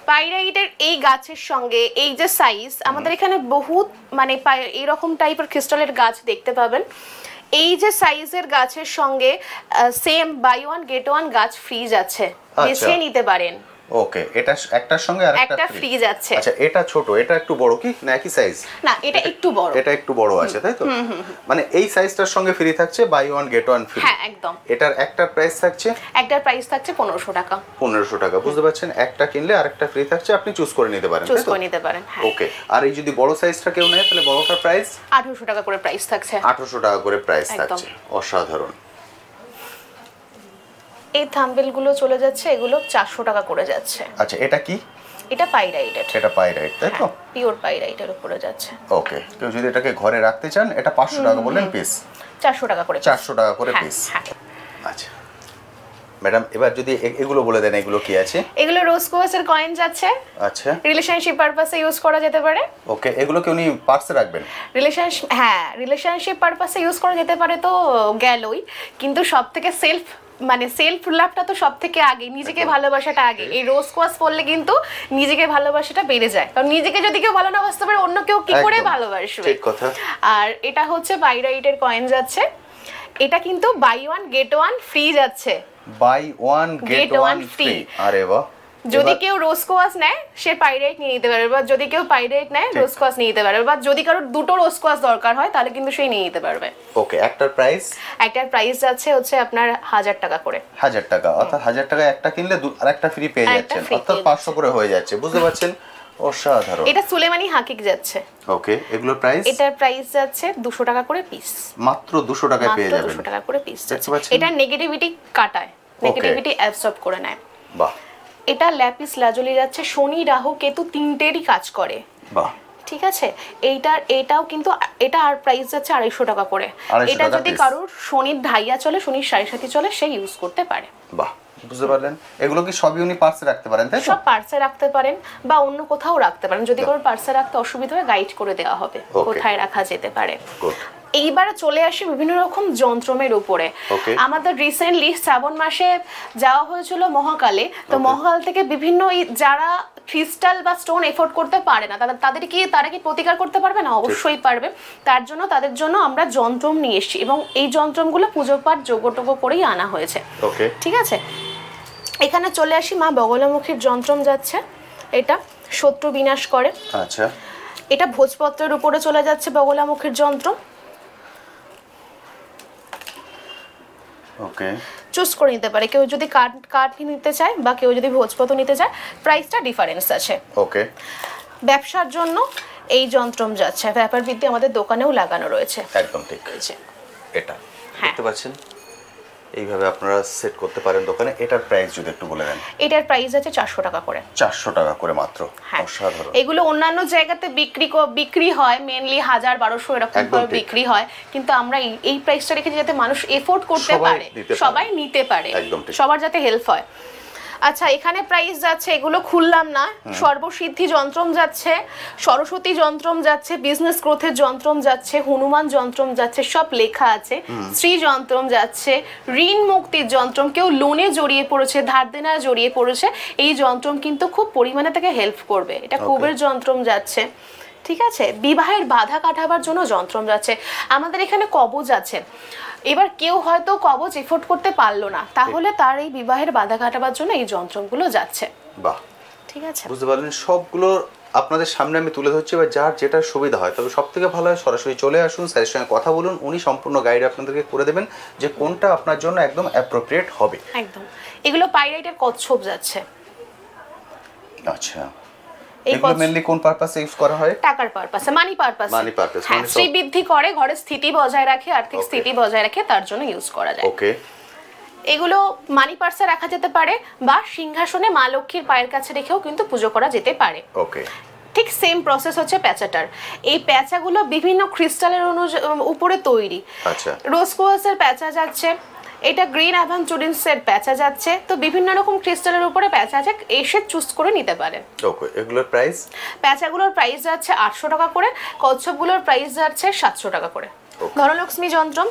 পাইরাইটের এই গাছের সঙ্গে এই যে সাইজ, আমাদের এখানে বহুত মানে এইরকম টাইপের ক্রিস্টালের গাছ দেখতে পাবেন। এই যে সাইজের গাছের সঙ্গে সেম বাই 1 গেট 1 গাছ ফ্রি আছে, বেছে নিতে পারেন। ওকে, এটা একটার সঙ্গে আরেকটা একটা ফ্রি যাচ্ছে। আচ্ছা, এটা ছোট, এটা একটু বড় কি না একই সাইজ? না, এটা একটু বড়। এটা একটু বড় আছে তাই তো? মানে এই সাইজটার সঙ্গে ফ্রি থাকছে buy one get one free. হ্যাঁ একদম। এটার একটার প্রাইস থাকছে? একটার প্রাইস থাকছে 1500 টাকা। 1500 টাকা, বুঝতে পারছেন? একটা কিনলে আরেকটা ফ্রি থাকছে, আপনি চুজ করে নিতে পারেন। চুজ করে নিতে পারেন, হ্যাঁ। ওকে, আর এই যদি বড় সাইজটা কেউ নেয় তাহলে বড়টার প্রাইস 1800 টাকা করে প্রাইস থাকছে। 1800 টাকা করে প্রাইস একদম। থাকছে। অসাধারণ। এই থাম্বনেল গুলো চলে যাচ্ছে, এগুলো 400 টাকা করে যাচ্ছে। আচ্ছা, এটা কি? এটা পাইরাইটেড। এটা পাইরাইট তাই তো? পিওর পাইরাইটের উপরে যাচ্ছে। ওকে, কেউ যদি এটাকে ঘরে রাখতে চান, এটা 500 টাকা বললেন পিস? 400 টাকা করে। 400 টাকা করে হ্যাঁ, পিস। হ্যাঁ। আচ্ছা ম্যাডাম, এবার যদি এগুলো বলে দেন, এগুলো কি আছে? এগুলো রোজ কোয়াসের কয়েন যাচ্ছে। আচ্ছা, রিলেশনশিপ পারপাসে ইউজ করা যেতে পারে। ওকে, এগুলো কি উনি পার্সে রাখবেন? রিলেশনশিপ পারপাসে ইউজ করা যেতে পারে তো গেলই, কিন্তু সবথেকে সেলফ লাভটা তো সবথেকে আগে, নিজেকে ভালোবাসাটা আগে। এই রোজ কোয়াস পড়লে কিন্তু নিজেকে ভালোবাসাটা বেড়ে যায়, কারণ নিজেকে যদি কেউ ভালো না বাসতে পারে, অন্য কেউ কি করে ভালোবাসবে? ঠিক কথা। আর এটা হচ্ছে পাইরাইটের কয়েন যাচ্ছে। এটা কিন্তু buy one get one free যাচ্ছে। Buy one get one free. আরে বাহ। যদি কেউ রোজ কোয়াস নেয়, সে পাইরাইট নিয়ে নিতে পারবে, বা যদি কেউ পাইরাইট নেয় রোজ কোয়াস নিয়ে নিতে পারবে, বা যদি কারোর দুটো রোজ কোয়াস দরকার হয় তাহলে কিন্তু সেই নিয়ে নিতে পারবে। ওকে, একটার প্রাইস? একটার প্রাইস যাচ্ছে হচ্ছে আপনার 1000 টাকা করে। 1000 টাকা, অর্থাৎ 1000 টাকা একটা কিনলে আরেকটা ফ্রি পেয়ে যাচ্ছেন, অর্থাৎ 500 করে হয়ে যাচ্ছে, বুঝতে পারছেন? অসাধারণ। এটা সুলেমানি হাকিক যাচ্ছে। ওকে, এগুলোর প্রাইস? এটার প্রাইস যাচ্ছে 200 টাকা করে পিস। মাত্র 200 টাকায় পেয়ে যাবেন। 200 টাকা করে পিস। দেখতে পাচ্ছেন? এটা নেগেটিভিটি কাটায়, নেগেটিভিটি অ্যাবসর্ব করে নেয়। বাহ। এটা ল্যাপিস লাজুলি যাচ্ছে, শনি রাহু কেতু তিনটেরই কাজ করে। বাহ। ঠিক আছে, এটাও কিন্তু এটা আর প্রাইস যাচ্ছে 250 টাকা করে। 250 এটা টাকা যদি piece। কারোর শনির ঢাইয়া চলে, শনির 7.5 চলে, সে ইউজ করতে পারে। বাহ, বুঝতে পারলেন? এগুলো কি সবই উনি পার্সে রাখতে পারেন তাই তো? সব পার্সে রাখতে পারেন বা অন্য কোথাও রাখতে পারেন। যদি কারোর পার্সে রাখতে অসুবিধা হয়, গাইড করে দেওয়া হবে কোথায় রাখা যেতে পারে। গুড। এইবার চলে আসি বিভিন্ন রকম যন্ত্রমের উপরে। আমাদের রিসেন্টলি শ্রাবণ মাসে যাওয়া হয়েছিল মহাকালে, তো মহাকাল থেকে বিভিন্ন যারা ক্রিস্টাল বা স্টোন এফোর্ড করতে পারে না, তারা কি প্রতিকার করতে পারবে না? অবশ্যই পারবে। তাদের জন্য আমরা যন্ত্রম নিয়ে এসেছি, এবং এই যন্ত্রমগুলো পুজো পাঠ যোগ্য করেই আনা হয়েছে। ঠিক আছে, এখানে চলে আসি, মা বগলামুখীর যন্ত্রম যাচ্ছে। এটা শত্রু বিনাশ করে। আচ্ছা, এটা ভোজপত্রের উপরে চলে যাচ্ছে বগলামুখীর যন্ত্র। ওকে, চুজ করে নিতে পারে, কেউ যদি কাঠ নিতে চায় বা কেউ যদি ভোজপত্র নিতে চায়, প্রাইসটা ডিফারেন্স আছে। ওকে, ব্যবসার জন্য এই যন্ত্রম যাচ্ছে, ব্যাপার বৃদ্ধি আমাদের দোকানেও লাগানো রয়েছে। একদম ঠিক আছে। এটা দেখতে পাচ্ছেন, এইভাবে আপনারা সেট করতে পারেন দোকানে। এটার প্রাইস যদি একটু বলে দেন। এটার প্রাইস আছে 400 টাকা করে। 400 টাকা করে মাত্র। অসাধারণ। এগুলো অন্যান্য জায়গাতে বিক্রি হয় মেইনলি 1000-1200 এরকম করে বিক্রি হয়, কিন্তু আমরা এই প্রাইসটা রেখেছি যাতে মানুষ এফোর্ড করতে পারে, সবাই নিতে পারে, সবার যাতে হেল্প হয়। আচ্ছা, এখানে প্রাইস যাচ্ছে, এগুলো খুললাম না। সর্বসিদ্ধি যন্ত্রম যাচ্ছে, সরস্বতী যন্ত্রম যাচ্ছে, বিজনেস গ্রোথের যন্ত্রম যাচ্ছে, হনুমান যন্ত্রম যাচ্ছে, সব লেখা আছে। শ্রী যন্ত্রম যাচ্ছে, ঋণ মুক্তির যন্ত্রম, কেউ লোনে জড়িয়ে পড়েছে, ধার দেনায় জড়িয়ে পড়েছে, এই যন্ত্রম কিন্তু খুব পরিমাণে তাকে হেল্প করবে। এটা কুবের যন্ত্রম যাচ্ছে। ঠিক আছে, বিবাহের বাধা কাটাবার জন্য যন্ত্রম যাচ্ছে। আমাদের এখানে কবচ আছে। এবার কেউ হয়তো কবচ এফোর্ড করতে পারলো না, তাহলে তার এই বিবাহের বাধা কাটাবার জন্য এই যন্ত্রগুলো যাচ্ছে। বাহ, ঠিক আছে, বুঝতে পারলেন? সবগুলো আপনাদের সামনে আমি তুলে ধরছি, বা যার যেটা সুবিধা হয়। তবে সব থেকে ভালো হয় সরাসরি চলে আসুন, স্যারের সঙ্গে কথা বলুন, উনি সম্পূর্ণ গাইড আপনাদেরকে করে দেবেন যে কোনটা আপনার জন্য একদম অ্যাপ্রোপ্রিয়েট হবে। একদম। এগুলো পাইরাইটের কচ্ছপ যাচ্ছে। আচ্ছা, এগুলো মেইনলি কোন পারপাসে ইউজ করা হয়? টাকার পারপাসে, মানি পারপাসে। মানি পারপাস, মানে শ্রী বৃদ্ধি করে, ঘরের স্থিতি বজায় রাখে, আর্থিক স্থিতি বজায় রাখে, তার জন্য ইউজ করা যায়। ওকে, এগুলো মানি পার্সে রাখা যেতে পারে, বা সিংহাসনে মা লক্ষ্মীর পায়ের কাছে রেখেও কিন্তু পুজো করা যেতে পারে। ওকে, ঠিক সেম প্রসেস হচ্ছে প্যাচাটার। এই প্যাচাগুলো বিভিন্ন ক্রিস্টালের উপরে তৈরি। আচ্ছা, রোজ কোয়ার্টজের প্যাচা যাচ্ছে, এটা গ্রিন অ্যাভাঞ্চুরিন্সের প্যাচা যাচ্ছে, তো বিভিন্ন রকম ক্রিস্টালের উপরে প্যাচা আছে, এসে চুজ করে নিতে পারেন। ওকে, এগুলোর প্রাইস? প্যাচাগুলোর প্রাইস যাচ্ছে 800 টাকা করে, কচ্ছপগুলোর প্রাইস যাচ্ছে 700 টাকা করে। ধনলক্ষ্মী যন্ত্রম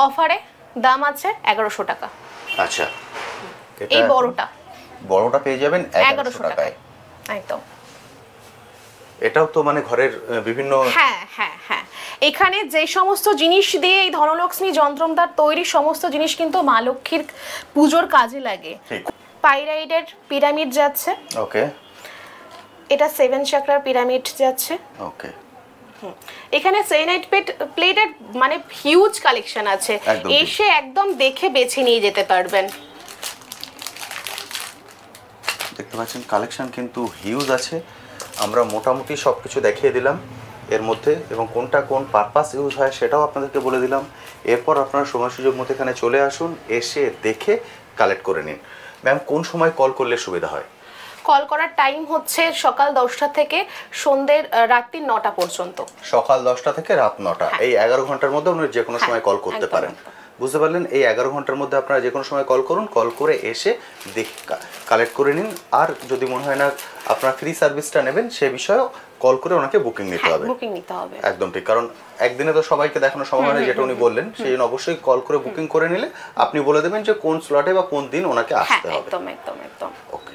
অফারে দাম আছে 1100 টাকা। আচ্ছা, এই বড়টা পেয়ে যাবেন 1100 টাকায়। একদম। এটাও তো মানে ঘরের বিভিন্ন। হ্যাঁ হ্যাঁ হ্যাঁ, এখানে যে সমস্ত জিনিস দিয়ে এই ধনলক্ষ্মী যন্ত্রমদার তৈরি সমস্ত জিনিস কিন্তু মা লক্ষ্মীর পুজোর কাজে লাগে। পাইরাইডের পিরামিড যাচ্ছে, ওকে, এটা 7 চাকরার পিরামিড যাচ্ছে। ওকে, এখানে সেলেনাইট প্লেটের মানে হিউজ কালেকশন আছে, একদম ঠিক। এসে একদম দেখে বেছে নিয়ে যেতে পারবেন। দেখতে পাচ্ছেন কালেকশন কিন্তু হিউজ আছে। আমরা মোটামুটি সব কিছু দেখিয়ে দিলাম এর মধ্যে, এবং কোনটা কোন পারপাস ইউজ হয় সেটাও আপনাদেরকে বলে দিলাম। এরপর আপনারা সময় সুযোগ মতো এখানে চলে আসুন, এসে দেখে কালেক্ট করে নিন। ম্যাম, কোন সময় কল করলে সুবিধা হয়? কল করার টাইম হচ্ছে সকাল 10টা থেকে সন্ধ্যে রাত্রি 9টা পর্যন্ত। সকাল 10টা থেকে রাত 9টা, হ্যাঁ। এই 11 ঘন্টার মধ্যে আপনারা যে কোনো সময় কল করতে একদম, পারেন। একদম। বুঝতে পারলেন? এই 11 ঘন্টার মধ্যে আপনারা যে কোনো সময় কল করুন, কল করে এসে দেখে কালেক্ট করে নিন। আর যদি মনে হয় না আপনারা ফ্রি সার্ভিসটা নেবেন, সে বিষয়েও কল করে ওনাকে বুকিং নিতে হবে। বুকিং নিতে হবে, একদম ঠিক, কারণ একদিনে তো সবাইকে দেখানো সম্ভব হয় না, যেটা উনি বললেন। সেই জন্য অবশ্যই কল করে বুকিং করে নিলে আপনি বলে দেবেন যে কোন স্লটে বা কোন দিন ওনাকে হ্যাঁ আসতে হবে। একদম একদম একদম। Okay,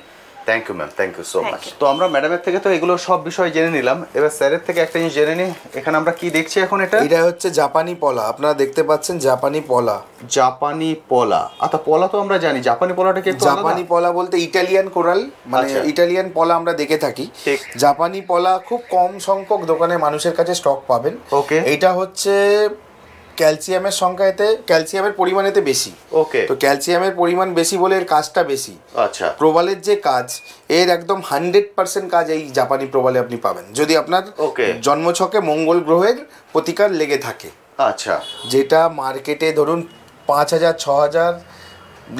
thank you ma'am, thank you so Thank much. you. তো আমরা ম্যাডামের থেকে তো এগুলো সব বিষয় জেনে নিলাম, এবার স্যারের থেকে একটা জিনিস জেনে নিই। এখানে আমরা কি দেখছি এখন? এটা হচ্ছে জাপানি পলা, আপনারা দেখতে পাচ্ছেন জাপানি পলা। জাপানি পলা, আচ্ছা পলা তো আমরা জানি, জাপানি পলাটা কি একটু আলাদা? জাপানি পলা বলতে ইটালিয়ান কোরাল, মানে আচ্ছা। ইটালিয়ান পলা আমরা দেখে থাকি। ঠিক। জাপানি পলা খুব কম সংখ্যক দোকানে মানুষের কাছে স্টক পাবেন। ওকে। এটা হচ্ছে ক্যালসিয়ামের সংখ্যা, এতে ক্যালসিয়ামের পরিমাণ এতে বেশি। ওকে, তো ক্যালসিয়ামের পরিমাণ বেশি বলে এর কাজটা বেশি। আচ্ছা, প্রবালের যে কাজ, এর একদম 100% কাজ এই জাপানি প্রবালে আপনি পাবেন, যদি আপনার ওকে। জন্মছকে মঙ্গল গ্রহের প্রতিকার লেগে থাকে। আচ্ছা, যেটা মার্কেটে ধরুন 5,000 6,000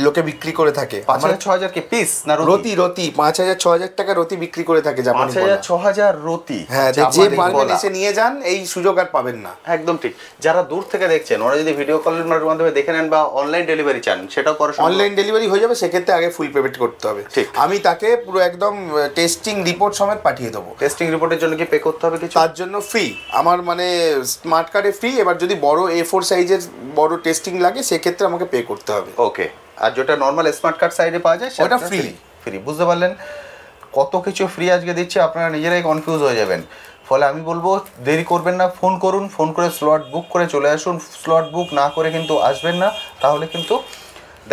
লোকে বিক্রি করে থাকে। 5,000 6,000 কি পিস না রতি রতি 5,000 6,000 টাকা রতি বিক্রি করে থাকে জাপানি পলা। 5,000 6,000 রতি? হ্যাঁ, যে জাপানি পারবেন পলা। এসে নিয়ে যান, এই সুযোগ আর পাবেন না। একদম ঠিক। যারা দূর থেকে দেখছেন ওরা যদি ভিডিও কলের মাধ্যমে দেখে নেন বা অনলাইন ডেলিভারি চান, সেটাও করা সম্ভব? অনলাইন ডেলিভারি হয়ে যাবে, সেক্ষেত্রে আগে ফুল পেমেন্ট করতে হবে। ঠিক। আমি তাকে পুরো একদম টেস্টিং রিপোর্ট সমেত পাঠিয়ে দেবো। টেস্টিং রিপোর্টের জন্য কি পে করতে হবে কিছু? তার জন্য ফ্রি, আমার মানে স্মার্ট কার্ডে ফ্রি। এবার যদি বড় A4 সাইজের বড় টেস্টিং লাগে, সেক্ষেত্রে আমাকে পে করতে হবে। ওকে, আর যেটা নর্মাল স্মার্ট কার্ড সাইডে পাওয়া যায় ওটা ফ্রি। ফ্রি, বুঝতে পারলেন? কত কিছু ফ্রি আজকে দিচ্ছে, আপনারা নিজেরাই কনফিউজ হয়ে যাবেন। ফলে আমি বলবো দেরি করবেন না, ফোন করুন, ফোন করে স্লট বুক করে চলে আসুন। স্লট বুক না করে কিন্তু আসবেন না, তাহলে কিন্তু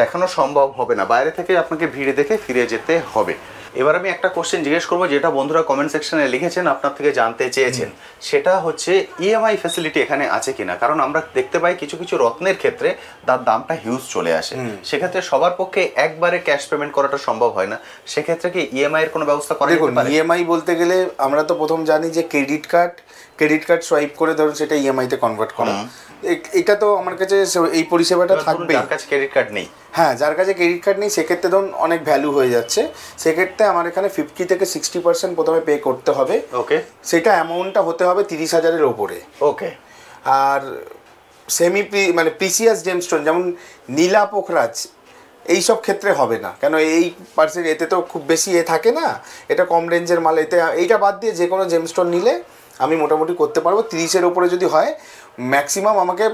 দেখানো সম্ভব হবে না। বাইরে থেকে আপনাকে ভিড়ে দেখে ফিরে যেতে হবে। এবার আমি একটা কোশ্চেন জিজ্ঞেস করবো, যেটা বন্ধুরা কমেন্ট সেকশনে লিখেছেন, আপনার থেকে জানতে চেয়েছেন। সেটা হচ্ছে ইএমআই ফ্যাসিলিটি এখানে আছে কিনা। কারণ আমরা দেখতে পাই কিছু কিছু রত্নের ক্ষেত্রে তার দামটা হিউজ চলে আসে, সেক্ষেত্রে সবার পক্ষে একবারে ক্যাশ পেমেন্ট করাটা সম্ভব হয় না। সেক্ষেত্রে কি ইএমআই এর কোনো ব্যবস্থা করা দেখুন, যেতে পারে? ইএমআই বলতে গেলে আমরা তো প্রথম জানি যে ক্রেডিট কার্ড সোয়াইপ করে ধরুন সেটা ইএমআই তে কনভার্ট করা। এটা তো আমার কাছে এই পরিষেবাটা থাকবে। যার কাছে ক্রেডিট কার্ড নেই, হ্যাঁ, যার কাছে ক্রেডিট কার্ড নেই, সেক্ষেত্রে ধরুন অনেক ভ্যালু হয়ে যাচ্ছে। সেক্ষেত্রে আমার এখানে 50 থেকে 60% প্রথমে পে করতে হবে। ওকে, সেটা অ্যামাউন্টটা হতে হবে 30,000-এর ওপরে। ওকে, আর মানে প্রিসিয়াস জেমস্টোন যেমন নীলা পোখরাজ, এইসব ক্ষেত্রে হবে না, কেন এই পার্সেন্ট এতে তো খুব বেশি থাকে না, এটা কম রেঞ্জের মাল। এতে এইটা বাদ দিয়ে যে কোনো জেমস্টোন নিলে আমি মোটামুটি করতে পারবো। 30-এর ওপরে যদি হয়, ম্যাক্সিমাম আমাকে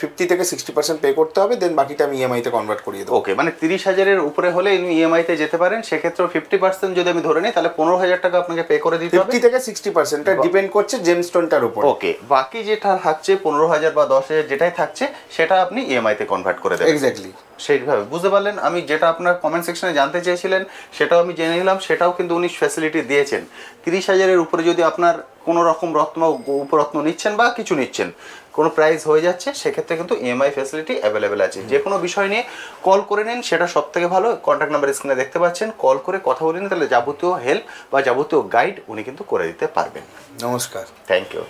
50 থেকে 60% পে করতে হবে, দেন বাকিটা আমি ইএমআইতে কনভার্ট করিয়ে দেবো। ওকে, মানে 30,000-এর উপরে হলে ইএমআইতে যেতে পারেন। সেক্ষেত্রেও 50% যদি আমি ধরে নিই, তাহলে 15,000 টাকা আপনাকে পে করে দিতে হবে। 50 থেকে 60% এটা ডিপেন্ড করছে জেমস্টোনটার উপর। ওকে, বাকি যেটা থাকছে 15,000 বা 10,000 যেটাই থাকছে, সেটা আপনি ইএমআইতে কনভার্ট করে দেবেন। এক্স্যাক্টলি সেইভাবে, বুঝতে পারলেন? আমি যেটা আপনার কমেন্ট সেকশনে জানতে চেয়েছিলেন সেটাও আমি জেনে নিলাম, সেটাও কিন্তু উনি ফ্যাসিলিটি দিয়েছেন। 30,000-এর উপরে যদি আপনার কোনো রকম রত্ন উপরত্ন নিচ্ছেন বা কিছু নিচ্ছেন, কোনো প্রাইস হয়ে যাচ্ছে, সেক্ষেত্রে কিন্তু ইএমআই ফ্যাসিলিটি অ্যাভেলেবেল আছে। যে কোনো বিষয় নিয়ে কল করে নিন, সেটা সব থেকে ভালো। কন্ট্যাক্ট নাম্বার স্ক্রিনে দেখতে পাচ্ছেন, কল করে কথা বলে নিন, তাহলে যাবতীয় হেল্প বা যাবতীয় গাইড উনি কিন্তু করে দিতে পারবেন। নমস্কার, থ্যাংক ইউ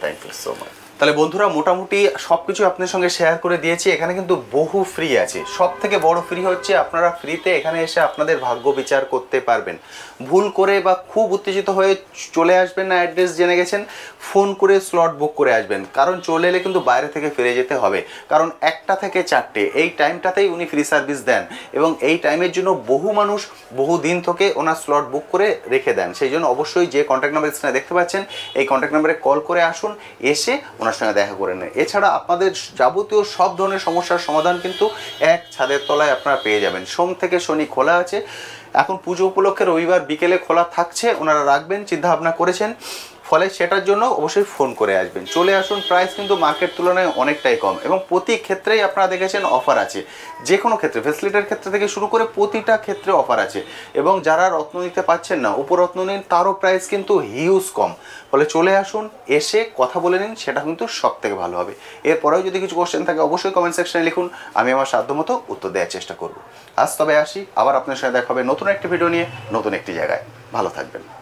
সো মাচ। তাহলে বন্ধুরা, মোটামুটি সব কিছু আপনার সঙ্গে শেয়ার করে দিয়েছি। এখানে কিন্তু বহু ফ্রি আছে। সব থেকে বড় ফ্রি হচ্ছে আপনারা ফ্রিতে এখানে এসে আপনাদের ভাগ্য বিচার করতে পারবেন। ভুল করে বা খুব উত্তেজিত হয়ে চলে আসবেন না, অ্যাড্রেস জেনে গেছেন, ফোন করে স্লট বুক করে আসবেন। কারণ চলে এলে কিন্তু বাইরে থেকে ফিরে যেতে হবে, কারণ 1টা থেকে 4টে এই টাইমটাতেই উনি ফ্রি সার্ভিস দেন, এবং এই টাইমের জন্য বহু মানুষ বহু দিন থেকে ওনার স্লট বুক করে রেখে দেন। সেই জন্য অবশ্যই যে কন্ট্যাক্ট নাম্বার স্ক্রিনে দেখতে পাচ্ছেন, এই কন্ট্যাক্ট নাম্বারে কল করে আসুন, এসে ওনার সঙ্গে দেখা করে নেন। এছাড়া আপনাদের যাবতীয় সব ধরনের সমস্যার সমাধান কিন্তু এক ছাদের তলায় আপনারা পেয়ে যাবেন। সোম থেকে শনি খোলা আছে। এখন পুজো উপলক্ষে রবিবার বিকেলে খোলা থাকছে, ওনারা রাখবেন চিন্তা ভাবনা করেছেন। ফলে সেটার জন্য অবশ্যই ফোন করে আসবেন। চলে আসুন, প্রাইস কিন্তু মার্কেট তুলনায় অনেকটাই কম এবং প্রতি ক্ষেত্রেই আপনারা দেখেছেন অফার আছে। যে কোনো ক্ষেত্রে ফেসিলিটির ক্ষেত্রে থেকে শুরু করে প্রতিটা ক্ষেত্রে অফার আছে এবং যারা রত্ন নিতে পাচ্ছেন না, উপরত্ন নিন, তারও প্রাইস কিন্তু হিউজ কম। ফলে চলে আসুন, এসে কথা বলে নিন, সেটা কিন্তু সব থেকে ভালো হবে। এরপরেও যদি কিছু কোশ্চেন থাকে অবশ্যই কমেন্ট সেকশনে লিখুন, আমি আমার সাধ্যমতো উত্তর দেওয়ার চেষ্টা করব। আজ তবে আসি, আবার আপনার সাথে দেখা হবে নতুন একটি ভিডিও নিয়ে, নতুন একটি জায়গায়। ভালো থাকবেন।